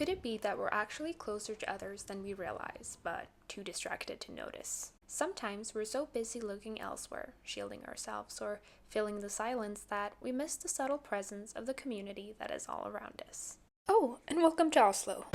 Could it be that we're actually closer to others than we realize, but too distracted to notice? Sometimes we're so busy looking elsewhere, shielding ourselves, or filling the silence that we miss the subtle presence of the community that is all around us. Oh, and welcome to Oslo.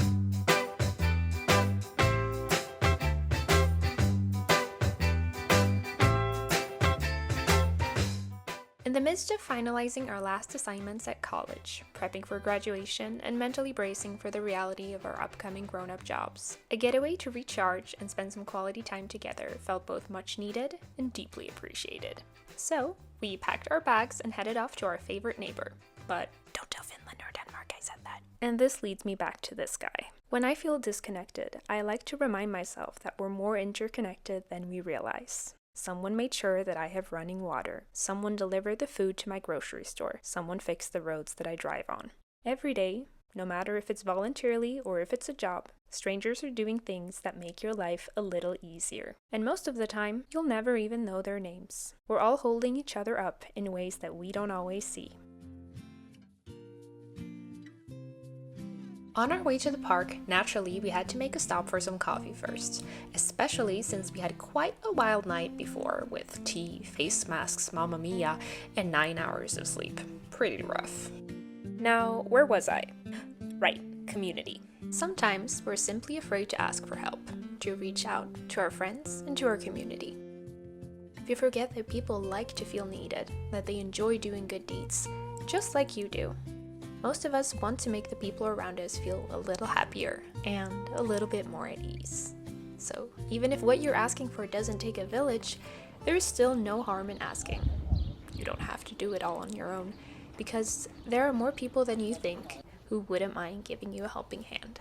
In the midst of finalizing our last assignments at college, prepping for graduation, and mentally bracing for the reality of our upcoming grown-up jobs, a getaway to recharge and spend some quality time together felt both much needed and deeply appreciated. So, we packed our bags and headed off to our favorite neighbor. But don't tell Finland or Denmark I said that. And this leads me back to this guy. When I feel disconnected, I like to remind myself that we're more interconnected than we realize. Someone made sure that I have running water. Someone delivered the food to my grocery store. Someone fixed the roads that I drive on. Every day, no matter if it's voluntarily or if it's a job, strangers are doing things that make your life a little easier. And most of the time, you'll never even know their names. We're all holding each other up in ways that we don't always see. On our way to the park, naturally, we had to make a stop for some coffee first, especially since we had quite a wild night before with tea, face masks, mamma mia, and 9 hours of sleep. Pretty rough. Now, where was I? Right, community. Sometimes we're simply afraid to ask for help, to reach out to our friends and to our community. We forget that people like to feel needed, that they enjoy doing good deeds, just like you do. Most of us want to make the people around us feel a little happier and a little bit more at ease. So, even if what you're asking for doesn't take a village, there is still no harm in asking. You don't have to do it all on your own, because there are more people than you think who wouldn't mind giving you a helping hand.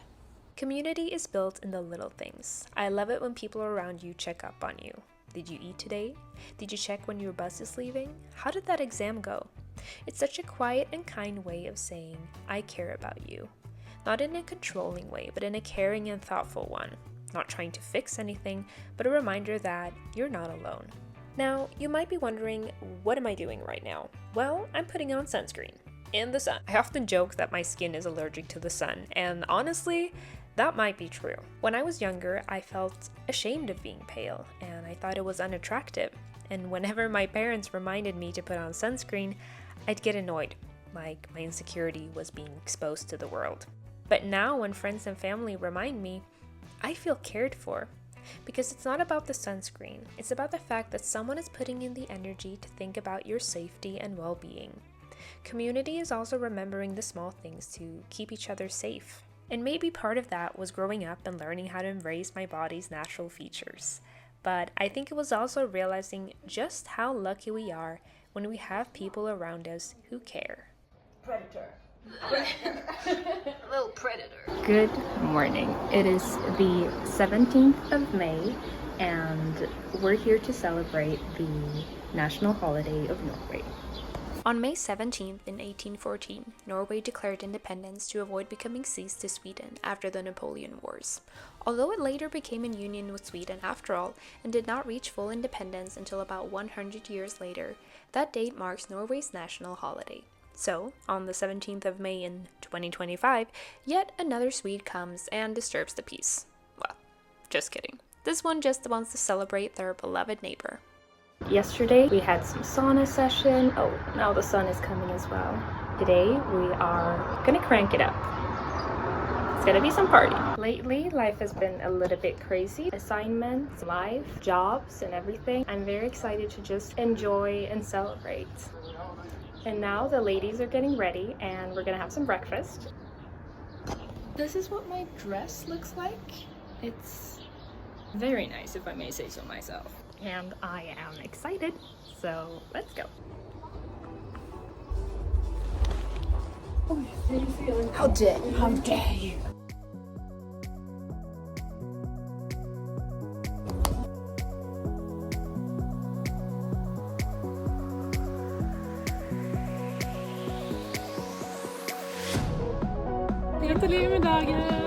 Community is built in the little things. I love it when people around you check up on you. Did you eat today? Did you check when your bus is leaving? How did that exam go? It's such a quiet and kind way of saying, I care about you. Not in a controlling way, but in a caring and thoughtful one. Not trying to fix anything, but a reminder that you're not alone. Now, you might be wondering, what am I doing right now? Well, I'm putting on sunscreen. In the sun. I often joke that my skin is allergic to the sun, and honestly, that might be true. When I was younger, I felt ashamed of being pale, and I thought it was unattractive. And whenever my parents reminded me to put on sunscreen, I'd get annoyed, like my insecurity was being exposed to the world. But now when friends and family remind me, I feel cared for. Because it's not about the sunscreen, it's about the fact that someone is putting in the energy to think about your safety and well-being. Community is also remembering the small things to keep each other safe. And maybe part of that was growing up and learning how to embrace my body's natural features. But I think it was also realizing just how lucky we are when we have people around us who care. Predator. A little predator. Good morning. It is the 17th of May and we're here to celebrate the national holiday of Norway. On May 17th in 1814, Norway declared independence to avoid becoming seized to Sweden after the Napoleon Wars. Although it later became in union with Sweden after all, and did not reach full independence until about 100 years later, that date marks Norway's national holiday. So, on the 17th of May in 2025, yet another Swede comes and disturbs the peace. Well, just kidding. This one just wants to celebrate their beloved neighbor. Yesterday we had some sauna session. Oh, now the sun is coming as well. Today we are gonna crank it up. It's gonna be some party. Lately, life has been a little bit crazy. Assignments, life, jobs, and everything. I'm very excited to just enjoy and celebrate. And now the ladies are getting ready and we're gonna have some breakfast. This is what my dress looks like. It's very nice, if I may say so myself. And I am excited, so let's go. How dare you? How dare you? Gratulerer med dagen!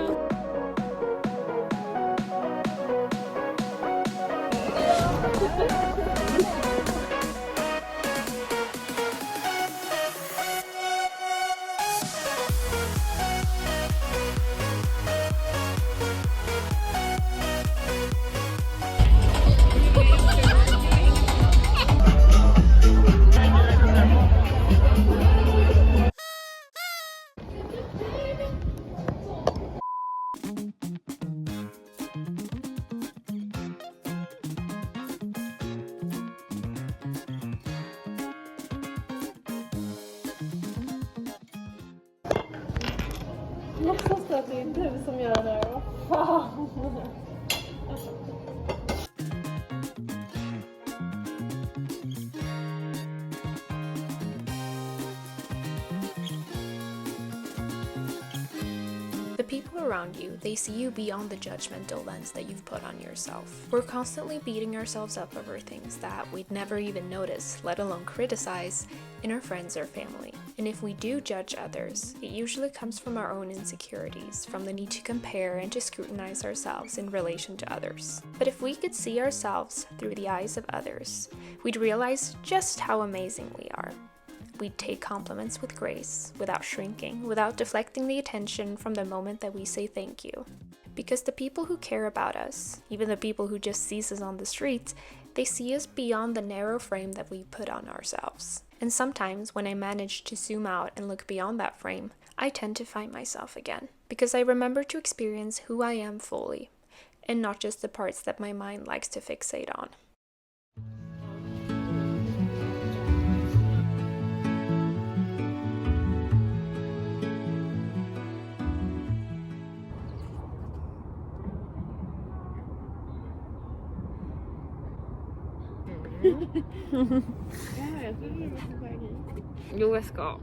låtsas du att det är du som gör det här? Vad fan? The people around you, they see you beyond the judgmental lens that you've put on yourself. We're constantly beating ourselves up over things that we'd never even notice, let alone criticize, in our friends or family. And if we do judge others, it usually comes from our own insecurities, from the need to compare and to scrutinize ourselves in relation to others. But if we could see ourselves through the eyes of others, we'd realize just how amazing we are. We'd take compliments with grace, without shrinking, without deflecting the attention from the moment that we say thank you. Because the people who care about us, even the people who just sees us on the streets, they see us beyond the narrow frame that we put on ourselves. And sometimes when I manage to zoom out and look beyond that frame, I tend to find myself again. Because I remember to experience who I am fully, and not just the parts that my mind likes to fixate on. Ja, jag tror du var på väg hit. Jo, jag ska.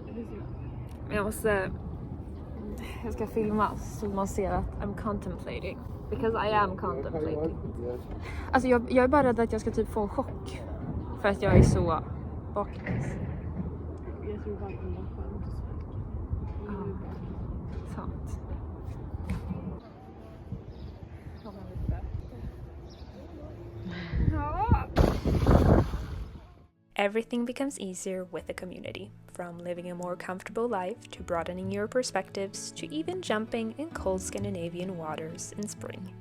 Jag ska filma så man ser att I'm contemplating. Because I am contemplating. Alltså jag är bara rädd att jag ska typ få en chock. För att jag är så bakis. Jag tror bara att det var skönt. Ja, sant. Everything becomes easier with a community, from living a more comfortable life to broadening your perspectives to even jumping in cold Scandinavian waters in spring.